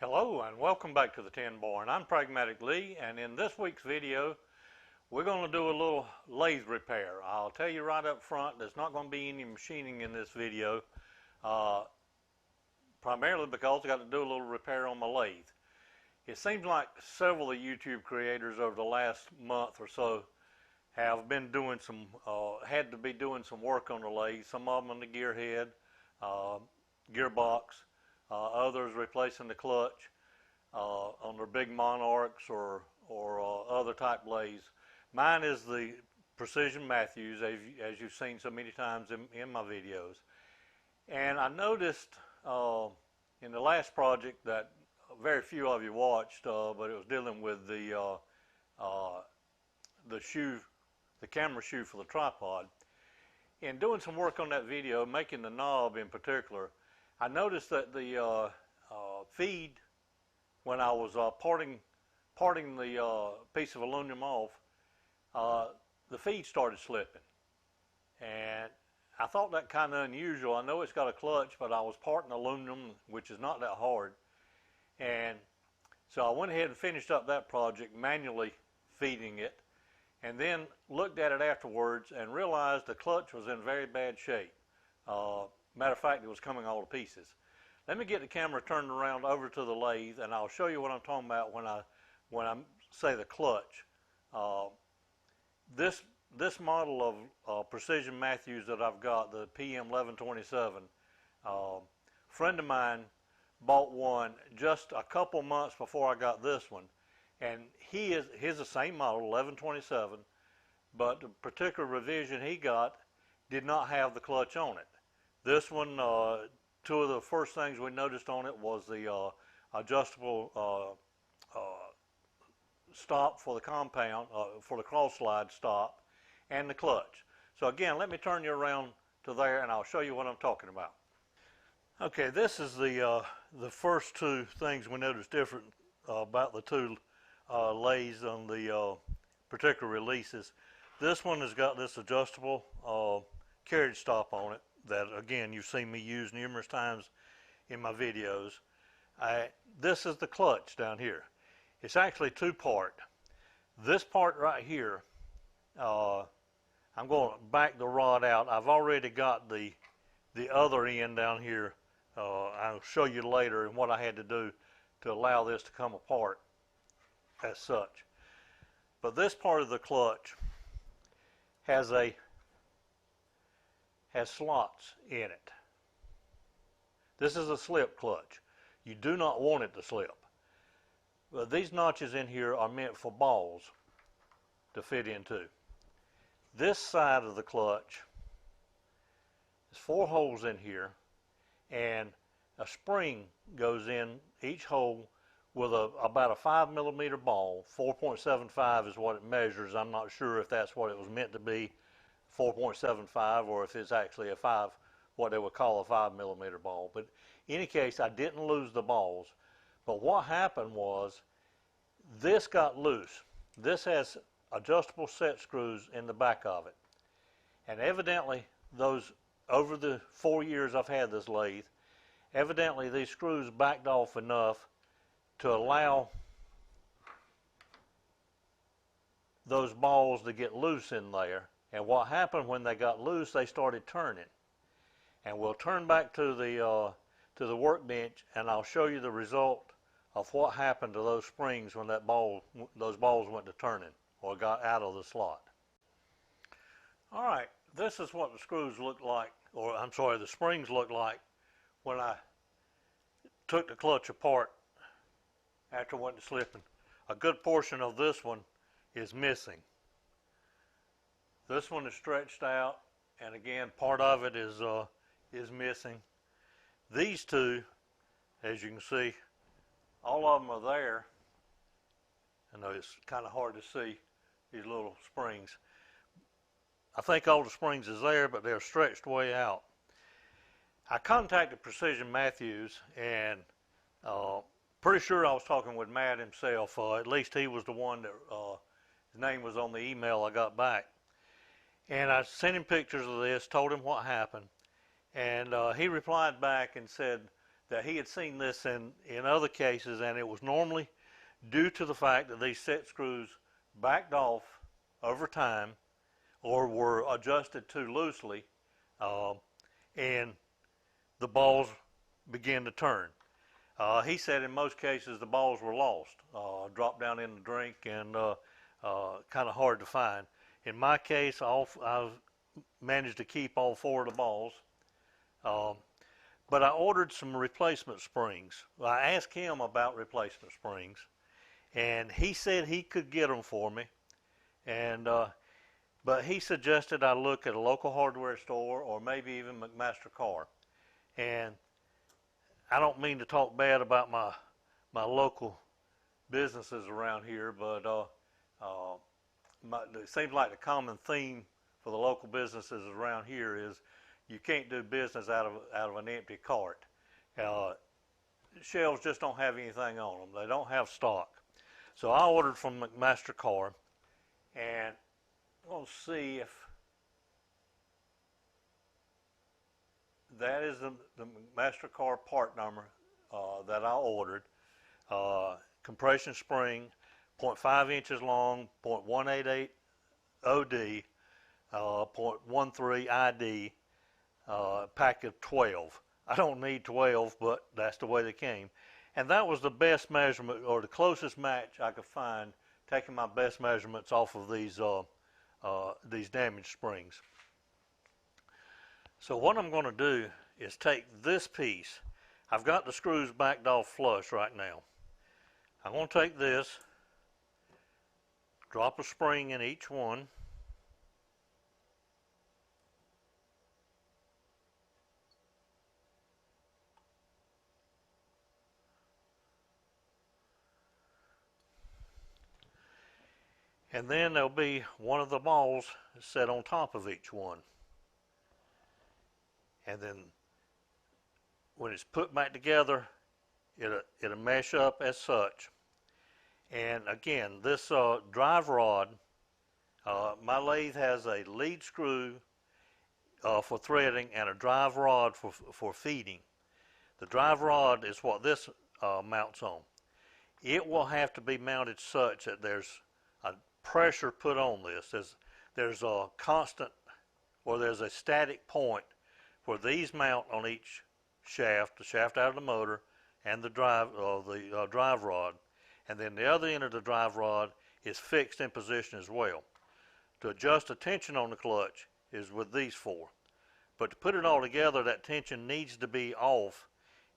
Hello and welcome back to the Tin Barn. I'm Pragmatic Lee, and in this week's video we're going to do a little lathe repair. I'll tell you right up front, there's not going to be any machining in this video, primarily because I got to do a little repair on my lathe. It seems like several of the YouTube creators over the last month or so have been doing some, had to be doing some work on the lathe, some of them on the gear head, gearbox, others replacing the clutch on their big monarchs or other type lathes. Mine is the Precision Matthews, as you've seen so many times in my videos. And I noticed in the last project that very few of you watched, but it was dealing with the shoe, the camera shoe for the tripod. In doing some work on that video, making the knob in particular, I noticed that the feed, when I was parting the piece of aluminum off, the feed started slipping. And I thought that kind of unusual. I know it's got a clutch, but I was parting aluminum, which is not that hard. And so I went ahead and finished up that project, manually feeding it, and then looked at it afterwards and realized the clutch was in very bad shape. Matter of fact, it was coming all to pieces. Let me get the camera turned around over to the lathe, and I'll show you what I'm talking about when I say the clutch. This model of Precision Matthews that I've got, the PM-1127, friend of mine bought one just a couple months before I got this one, and he's the same model, 1127, but the particular revision he got did not have the clutch on it. This one, two of the first things we noticed on it was the adjustable stop for the compound, for the cross slide stop, and the clutch. So again, let me turn you around to there and I'll show you what I'm talking about. Okay, this is the first two things we noticed different about the two lathes on the particular releases. This one has got this adjustable carriage stop on it that, again, you've seen me use numerous times in my videos. This is the clutch down here. It's actually two-part. This part right here, I'm going to back the rod out. I've already got the other end down here. I'll show you later and what I had to do to allow this to come apart as such. But this part of the clutch has slots in it. This is a slip clutch. You do not want it to slip. But these notches in here are meant for balls to fit into. This side of the clutch, there's 4 holes in here, and a spring goes in each hole with about a 5mm ball. 4.75 is what it measures. I'm not sure if that's what it was meant to be, 4.75, or if it's actually what they would call a 5mm ball. But in any case, I didn't lose the balls. But what happened was this got loose. This has adjustable set screws in the back of it. And evidently, those, over the 4 years I've had this lathe, evidently these screws backed off enough to allow those balls to get loose in there. And what happened when they got loose, they started turning. And we'll turn back to the workbench, and I'll show you the result of what happened to those springs when those balls went to turning or got out of the slot. All right, this is what the screws look like, or I'm sorry, the springs look like when I took the clutch apart after it went to slipping. A good portion of this one is missing. This one is stretched out, and again, part of it is missing. These two, as you can see, all of them are there. I know it's kind of hard to see these little springs. I think all the springs is there, but they're stretched way out. I contacted Precision Matthews, and pretty sure I was talking with Matt himself. At least he was the one that his name was on the email I got back. And I sent him pictures of this, told him what happened, and he replied back and said that he had seen this in other cases, and it was normally due to the fact that these set screws backed off over time or were adjusted too loosely, and the balls began to turn. He said in most cases the balls were lost, dropped down in the drink, and kind of hard to find. In my case, I've managed to keep all 4 of the balls, but I ordered some replacement springs. I asked him about replacement springs, and he said he could get them for me, and but he suggested I look at a local hardware store or maybe even McMaster Car. And I don't mean to talk bad about my local businesses around here, but it seems like the common theme for the local businesses around here is you can't do business out of an empty cart. Shelves just don't have anything on them. They don't have stock. So I ordered from McMaster Car, and we'll see if that is the McMaster Car part number that I ordered. Compression spring, 0.5 inches long, 0.188 OD, 0.13 ID, pack of 12. I don't need 12, but that's the way they came. And that was the best measurement, or the closest match I could find, taking my best measurements off of these damaged springs. So what I'm going to do is take this piece. I've got the screws backed off flush right now. I'm going to take this, drop a spring in each one, and then there'll be one of the balls set on top of each one. And then when it's put back together, it'll mesh up as such. And again, this drive rod, my lathe has a lead screw for threading and a drive rod for feeding. The drive rod is what this mounts on. It will have to be mounted such that there's a pressure put on this. There's a constant, or there's a static point where these mount on each shaft, the shaft out of the motor, and the drive rod, and then the other end of the drive rod is fixed in position as well. To adjust the tension on the clutch is with these 4, but to put it all together, that tension needs to be off.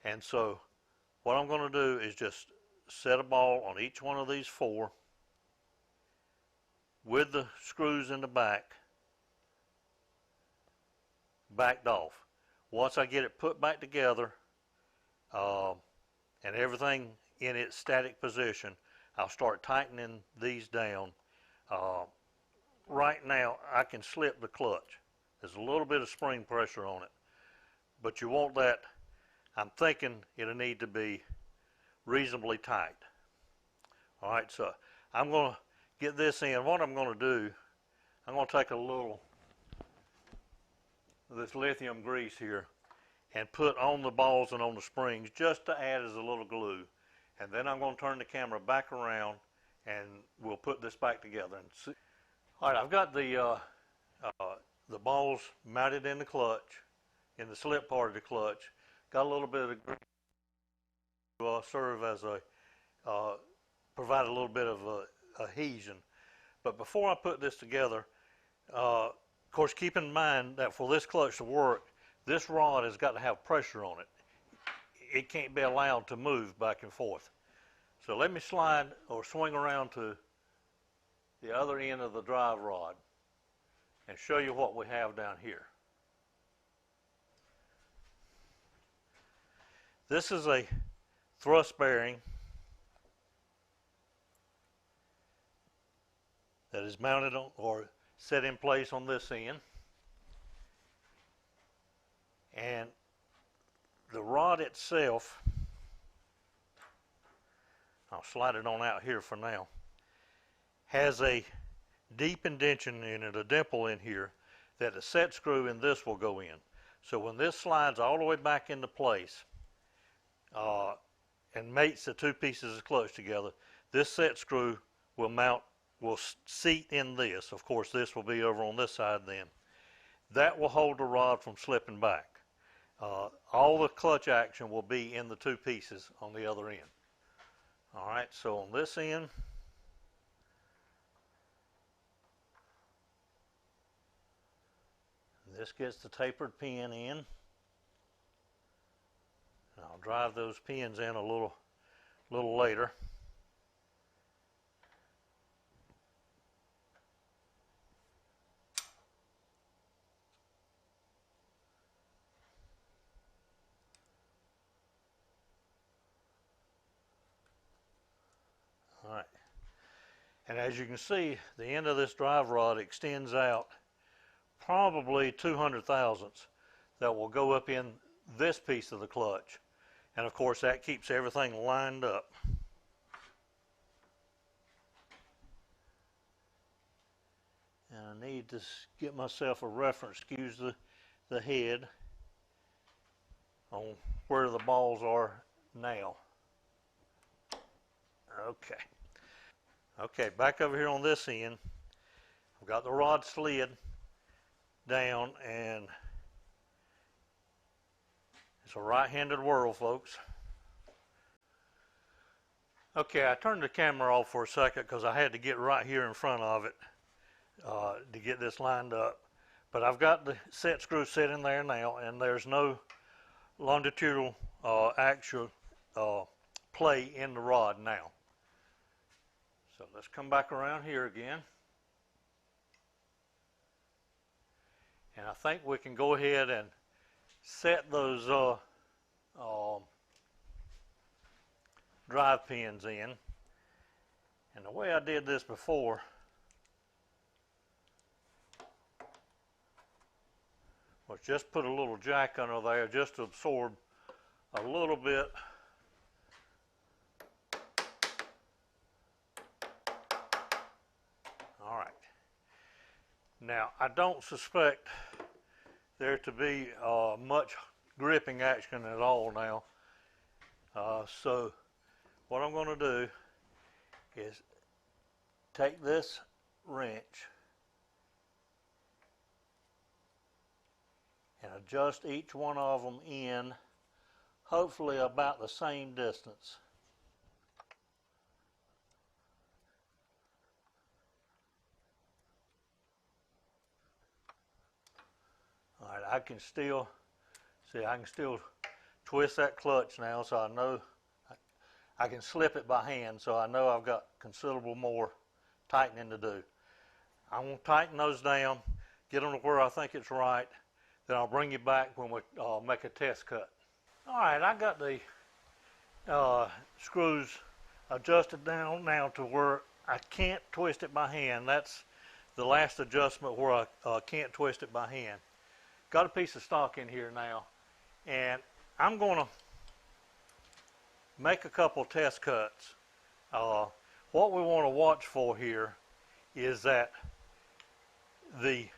And so what I'm going to do is just set a ball on each one of these 4 with the screws in the back backed off. Once I get it put back together and everything in its static position, I'll start tightening these down. Right now I can slip the clutch. There's a little bit of spring pressure on it, but you want that, I'm thinking it'll need to be reasonably tight. Alright, so I'm going to get this in. What I'm going to do, I'm going to take a little of this lithium grease here and put on the balls and on the springs just to add as a little glue. And then I'm going to turn the camera back around and we'll put this back together and see. Alright, I've got the balls mounted in the clutch, in the slip part of the clutch. Got a little bit of grease to serve as provide a little bit of adhesion. But before I put this together, of course, keep in mind that for this clutch to work, this rod has got to have pressure on it. It can't be allowed to move back and forth. So let me slide or swing around to the other end of the drive rod and show you what we have down here. This is a thrust bearing that is mounted on or set in place on this end, and the rod itself, I'll slide it on out here for now, has a deep indentation in it, a dimple in here, that the set screw in this will go in. So when this slides all the way back into place, and mates the two pieces of clutch together. This set screw will seat in this. Of course, this will be over on this side then. That will hold the rod from slipping back. All the clutch action will be in the two pieces on the other end. All right, so on this end, this gets the tapered pin in. I'll drive those pins in a little later. All right, and as you can see, the end of this drive rod extends out probably 200 thousandths that will go up in this piece of the clutch. And of course that keeps everything lined up. And I need to get myself a reference, excuse the head, on where the balls are now. Okay, back over here on this end, I've got the rod slid down, and it's a right-handed whirl, folks. Okay, I turned the camera off for a second because I had to get right here in front of it to get this lined up. But I've got the set screw set in there now, and there's no longitudinal actual play in the rod now. So let's come back around here again. And I think we can go ahead and set those drive pins in. And the way I did this before was just put a little jack under there just to absorb a little bit all right. Now I don't suspect there to be much gripping action at all now. So what I'm going to do is take this wrench and adjust each one of them in hopefully about the same distance. All right, I can still twist that clutch now, so I know I can slip it by hand, so I know I've got considerable more tightening to do. I'm going to tighten those down, get them to where I think it's right, then I'll bring you back when we make a test cut. All right, I got the screws adjusted down now to where I can't twist it by hand. That's the last adjustment where I can't twist it by hand. Got a piece of stock in here now, and I'm going to make a couple test cuts. What we want to watch for here is that this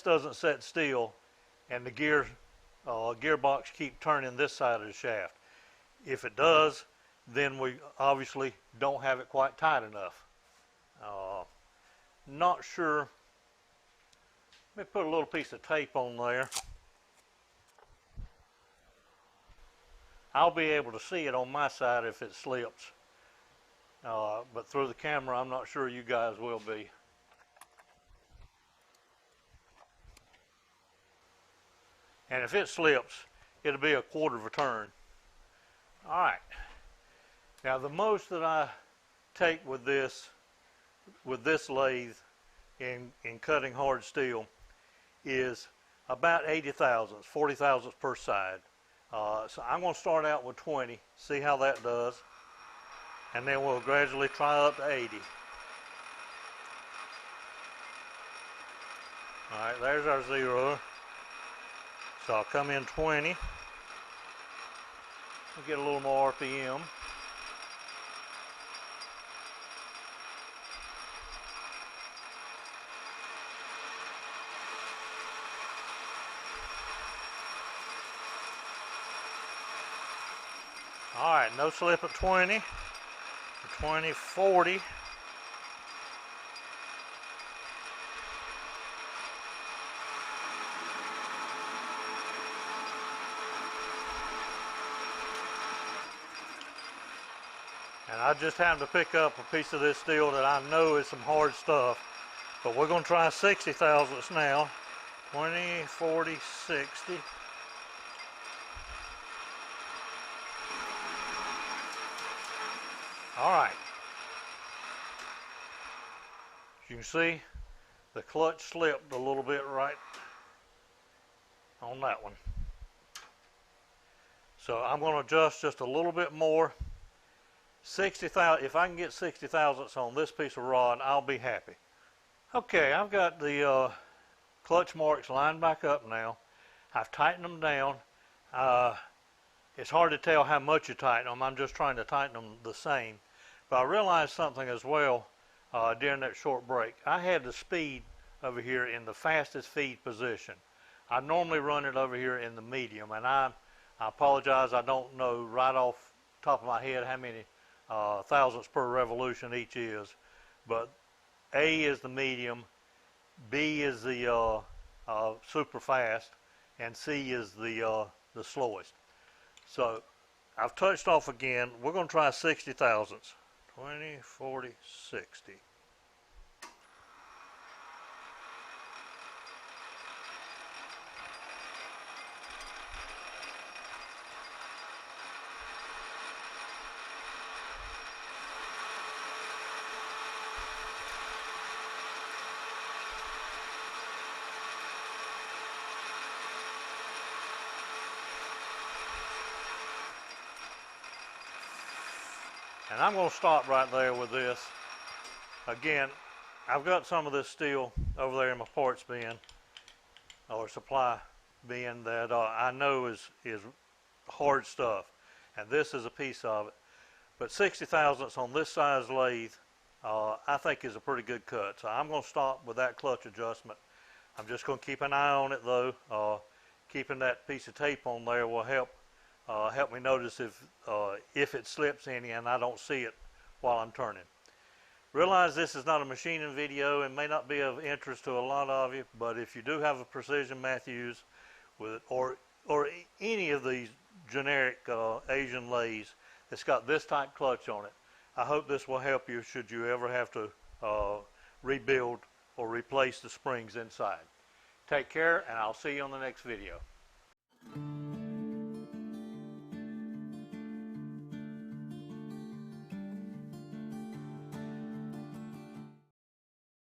doesn't set still and the gearbox keep turning this side of the shaft. If it does, then we obviously don't have it quite tight enough. Not sure. Let me put a little piece of tape on there. I'll be able to see it on my side if it slips, but through the camera I'm not sure you guys will be. And if it slips, it'll be a quarter of a turn. All right. Now the most that I take with this lathe in cutting hard steel is about 80 thousandths, 40 thousandths per side. So I'm going to start out with 20, see how that does, and then we'll gradually try up to 80. All right, there's our 0. So I'll come in 20. We'll get a little more RPM. All right, no slip at 20, 20, 40. And I just happened to pick up a piece of this steel that I know is some hard stuff. But we're going to try 60 thousandths now. 20, 40, 60. All right. As you can see, the clutch slipped a little bit right on that one. So I'm going to adjust just a little bit more. 60,000. If I can get 60 thousandths on this piece of rod, I'll be happy. Okay, I've got the clutch marks lined back up now. I've tightened them down. It's hard to tell how much you tighten them. I'm just trying to tighten them the same. But I realized something as well during that short break. I had the speed over here in the fastest feed position. I normally run it over here in the medium, and I apologize, I don't know right off the top of my head how many thousandths per revolution each is, but A is the medium, B is the super fast, and C is the slowest. So I've touched off again. We're going to try 60 thousandths. 20, 40, 60. And I'm going to stop right there with this. Again, I've got some of this steel over there in my parts bin or supply bin that I know is hard stuff, and this is a piece of it. But 60 thousandths on this size lathe, I think is a pretty good cut. So I'm going to stop with that clutch adjustment. I'm just going to keep an eye on it though. Keeping that piece of tape on there will help me notice if it slips any and I don't see it while I'm turning. Realize this is not a machining video and may not be of interest to a lot of you, but if you do have a Precision Matthews with or any of these generic Asian lathes that's got this type clutch on it, I hope this will help you should you ever have to rebuild or replace the springs inside. Take care, and I'll see you on the next video.